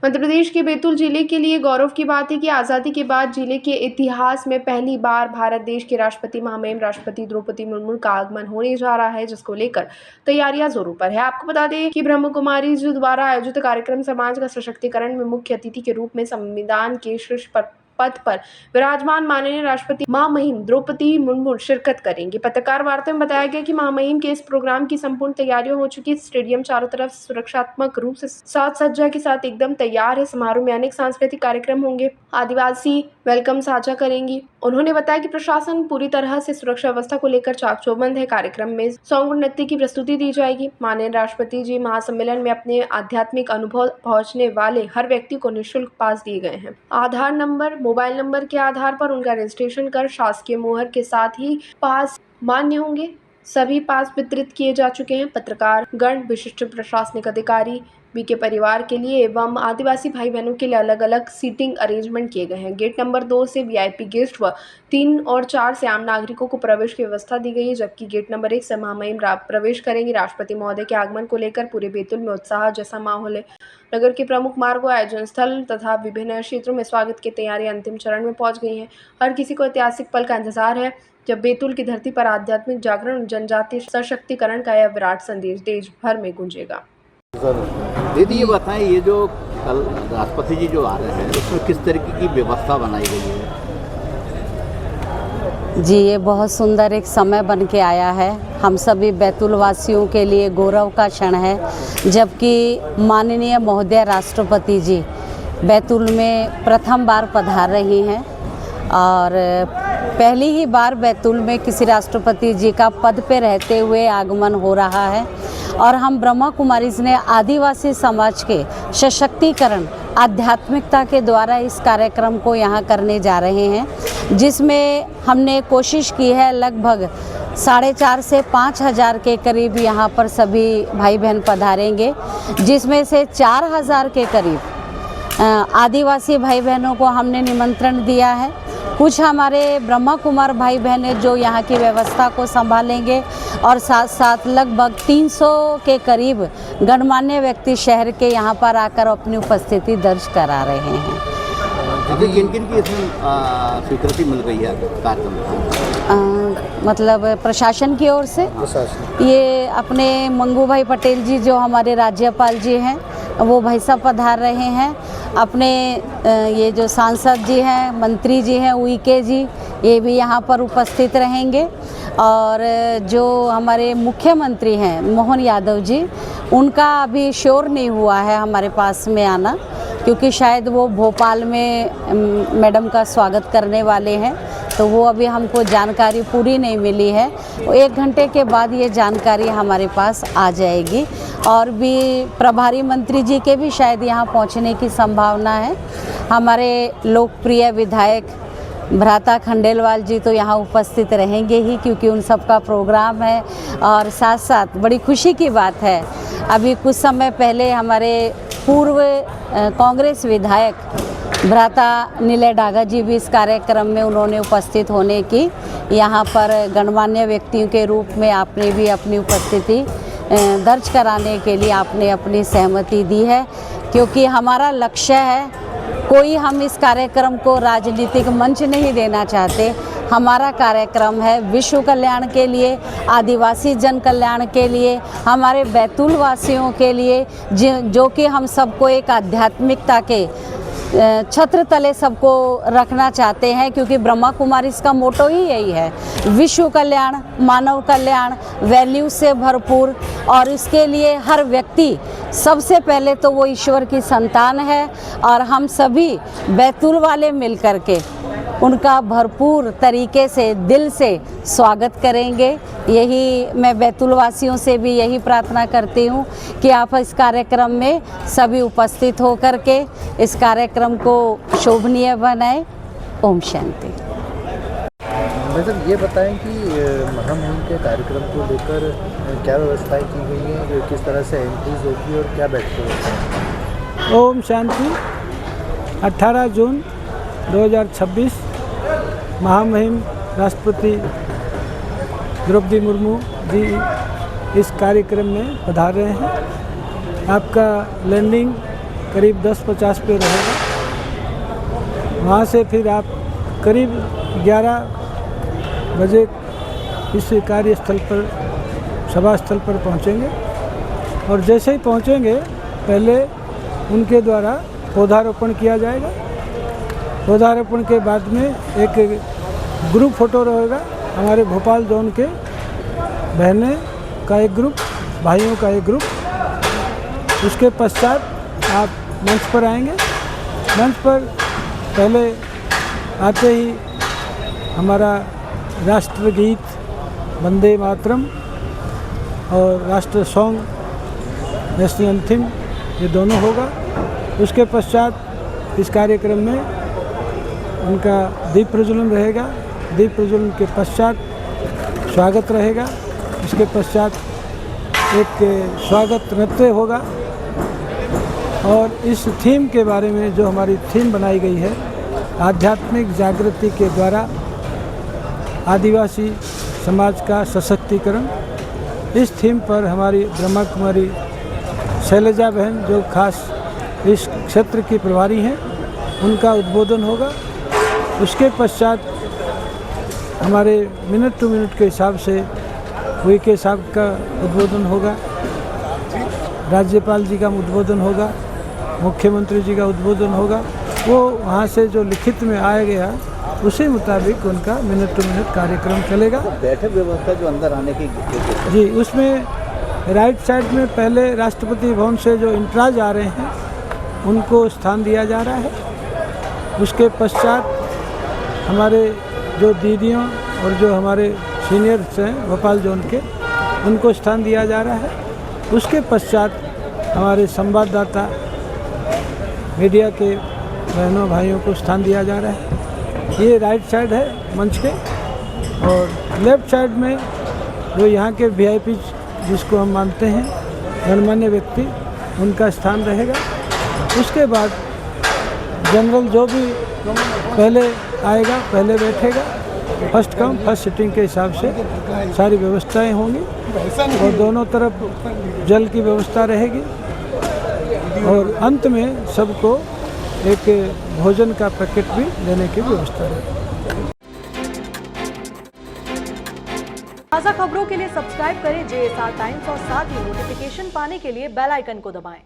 मध्य प्रदेश के बैतूल जिले के लिए गौरव की बात है कि आज़ादी के बाद जिले के इतिहास में पहली बार भारत देश के राष्ट्रपति महामहिम राष्ट्रपति द्रौपदी मुर्मू का आगमन होने जा रहा है, जिसको लेकर तैयारियां जोरों पर है। आपको बता दें कि ब्रह्म कुमारी जी द्वारा आयोजित कार्यक्रम समाज का सशक्तिकरण में मुख्य अतिथि के रूप में संविधान के शीर्ष पद पर विराजमान माननीय राष्ट्रपति महामहिम द्रौपदी मुर्मू शिरकत करेंगे। पत्रकार वार्ता में बताया गया कि महामहिम के इस प्रोग्राम की संपूर्ण तैयारियां हो चुकी है। स्टेडियम चारों तरफ सुरक्षात्मक रूप से साज सज्जा के साथ एकदम तैयार है। समारोह में अनेक सांस्कृतिक कार्यक्रम होंगे। आदिवासी वेलकम साझा करेंगी। उन्होंने बताया कि प्रशासन पूरी तरह से सुरक्षा व्यवस्था को लेकर चाक चौबंद है। कार्यक्रम में सॉन्ग नृत्य की प्रस्तुति दी जाएगी। माननीय राष्ट्रपति जी महासम्मेलन में अपने आध्यात्मिक अनुभव पहुंचने वाले हर व्यक्ति को निःशुल्क पास दिए गए हैं। आधार नंबर, मोबाइल नंबर के आधार पर उनका रजिस्ट्रेशन कर शासकीय मोहर के साथ ही पास मान्य होंगे। सभी पास वितरित किए जा चुके हैं। पत्रकार गण, विशिष्ट प्रशासनिक अधिकारी के परिवार के लिए एवं आदिवासी भाई बहनों के लिए अलग अलग सीटिंग अरेंजमेंट किए गए हैं। गेट नंबर 2 से वीआईपी गेस्ट व 3 और 4 से आम नागरिकों को प्रवेश की व्यवस्था दी गई है, जबकि गेट नंबर 1 से महामहिम प्रवेश करेंगे। राष्ट्रपति महोदय के आगमन को लेकर पूरे बैतूल में उत्साह जैसा माहौल है। नगर के प्रमुख मार्गों, आयोजन स्थल तथा विभिन्न क्षेत्रों में स्वागत की तैयारी अंतिम चरण में पहुंच गई है। हर किसी को ऐतिहासिक पल का इंतजार है जब बैतूल की धरती पर आध्यात्मिक जागरण और जनजातीय सशक्तिकरण का यह विराट संदेश देश भर में गूंजेगा। दीदी ये बताएं, ये जो कल राष्ट्रपति जी जो आ रहे हैं उसमें किस तरीके की व्यवस्था बनाई गई है? जी, ये बहुत सुंदर एक समय बन के आया है। हम सभी बैतूल वासियों के लिए गौरव का क्षण है, जबकि माननीय महोदय राष्ट्रपति जी बैतूल में प्रथम बार पधार रही हैं और पहली ही बार बैतूल में किसी राष्ट्रपति जी का पद पे रहते हुए आगमन हो रहा है। और हम ब्रह्मा कुमारीज ने आदिवासी समाज के सशक्तिकरण आध्यात्मिकता के द्वारा इस कार्यक्रम को यहाँ करने जा रहे हैं, जिसमें हमने कोशिश की है लगभग 4,500 से 5,000 के करीब यहाँ पर सभी भाई बहन पधारेंगे, जिसमें से 4,000 के करीब आदिवासी भाई बहनों को हमने निमंत्रण दिया है। कुछ हमारे ब्रह्मा कुमार भाई बहनें जो यहाँ की व्यवस्था को संभालेंगे और साथ साथ लगभग 300 के करीब गणमान्य व्यक्ति शहर के यहाँ पर आकर अपनी उपस्थिति दर्ज करा रहे हैं। किन-किन की इसमें स्वीकृति मिल गई है कार्यक्रम? मतलब प्रशासन की ओर से ये अपने मंगू भाई पटेल जी जो हमारे राज्यपाल जी हैं वो भाई साहब पधार रहे हैं। अपने ये जो सांसद जी हैं, मंत्री जी हैं, उइके जी, ये भी यहाँ पर उपस्थित रहेंगे। और जो हमारे मुख्यमंत्री हैं मोहन यादव जी, उनका अभी श्योर नहीं हुआ है हमारे पास में आना, क्योंकि शायद वो भोपाल में मैडम का स्वागत करने वाले हैं, तो वो अभी हमको जानकारी पूरी नहीं मिली है। 1 घंटे के बाद ये जानकारी हमारे पास आ जाएगी। और भी प्रभारी मंत्री जी के भी शायद यहाँ पहुँचने की संभावना है। हमारे लोकप्रिय विधायक भ्राता खंडेलवाल जी तो यहाँ उपस्थित रहेंगे ही, क्योंकि उन सब का प्रोग्राम है। और साथ साथ बड़ी खुशी की बात है, अभी कुछ समय पहले हमारे पूर्व कांग्रेस विधायक भ्राता नीले डागा जी भी इस कार्यक्रम में उन्होंने उपस्थित होने की यहाँ पर गणमान्य व्यक्तियों के रूप में आपने भी अपनी उपस्थिति दर्ज कराने के लिए आपने अपनी सहमति दी है, क्योंकि हमारा लक्ष्य है, कोई हम इस कार्यक्रम को राजनीतिक मंच नहीं देना चाहते। हमारा कार्यक्रम है विश्व कल्याण के लिए, आदिवासी जन कल्याण के लिए, हमारे बैतूल वासियों के लिए, जो कि हम सबको एक आध्यात्मिकता के छत्र तले सबको रखना चाहते हैं, क्योंकि ब्रह्मा कुमारी इसका मोटो ही यही है, विश्व कल्याण, मानव कल्याण, वैल्यू से भरपूर। और इसके लिए हर व्यक्ति सबसे पहले तो वो ईश्वर की संतान है, और हम सभी बैतूल वाले मिलकर के उनका भरपूर तरीके से दिल से स्वागत करेंगे। यही मैं बैतूल वासियों से भी यही प्रार्थना करती हूँ कि आप इस कार्यक्रम में सभी उपस्थित होकर के इस कार्यक्रम को शोभनीय बनाएं। ओम शांति। मैडम ये बताएं कि महामहिम के कार्यक्रम को लेकर क्या व्यवस्थाएं की गई हैं, किस तरह से एंट्रीज होगी और क्या बैठकें होगी? ओम शांति। 18 जून 2026 महामहिम राष्ट्रपति द्रौपदी मुर्मू जी इस कार्यक्रम में पधार रहे हैं। आपका लैंडिंग करीब 10:50 पे रहेगा। वहाँ से फिर आप करीब 11 बजे इस कार्यस्थल पर, सभा स्थल पर पहुँचेंगे और जैसे ही पहुँचेंगे पहले उनके द्वारा पौधारोपण किया जाएगा। पौधारोपण के बाद में एक ग्रुप फोटो रहेगा, हमारे भोपाल जोन के बहनें का एक ग्रुप, भाइयों का एक ग्रुप। उसके पश्चात आप मंच पर आएंगे। मंच पर पहले आते ही हमारा राष्ट्रगीत वंदे मातरम और राष्ट्र सॉन्ग नेशनल एंथम ये दोनों होगा। उसके पश्चात इस कार्यक्रम में उनका दीप प्रज्वलन रहेगा। दीप प्रज्वलन के पश्चात स्वागत रहेगा। इसके पश्चात एक स्वागत नृत्य होगा और इस थीम के बारे में जो हमारी थीम बनाई गई है, आध्यात्मिक जागृति के द्वारा आदिवासी समाज का सशक्तिकरण, इस थीम पर हमारी ब्रह्मा कुमारी शैलजा बहन जो खास इस क्षेत्र की प्रभारी हैं, उनका उद्बोधन होगा। उसके पश्चात हमारे मिनट टू मिनट के हिसाब से वीके साहब का उद्बोधन होगा, राज्यपाल जी का उद्बोधन होगा, मुख्यमंत्री जी का उद्बोधन होगा। वो वहाँ से जो लिखित में आया गया उसी मुताबिक उनका मिनट टू मिनट कार्यक्रम चलेगा। बैठक व्यवस्था जो अंदर आने की जी, उसमें राइट साइड में पहले राष्ट्रपति भवन से जो इंट्राज आ रहे हैं उनको स्थान दिया जा रहा है। उसके पश्चात हमारे जो दीदियों और जो हमारे सीनियर्स हैं भोपाल जोन के, उनको स्थान दिया जा रहा है। उसके पश्चात हमारे संवाददाता मीडिया के बहनों भाइयों को स्थान दिया जा रहा है। ये राइट साइड है मंच के, और लेफ्ट साइड में जो यहाँ के वीआईपी जिसको हम मानते हैं गणमान्य व्यक्ति, उनका स्थान रहेगा। उसके बाद जनरल जो भी पहले आएगा पहले बैठेगा। फर्स्ट कम फर्स्ट सिटिंग के हिसाब से सारी व्यवस्थाएं होंगी और दोनों तरफ जल की व्यवस्था रहेगी और अंत में सबको एक भोजन का पैकेट भी देने की व्यवस्था रहेगी। ताज़ा खबरों के लिए सब्सक्राइब करें JSR टाइम्स और साथ ही नोटिफिकेशन पाने के लिए बेल आइकन को दबाएं।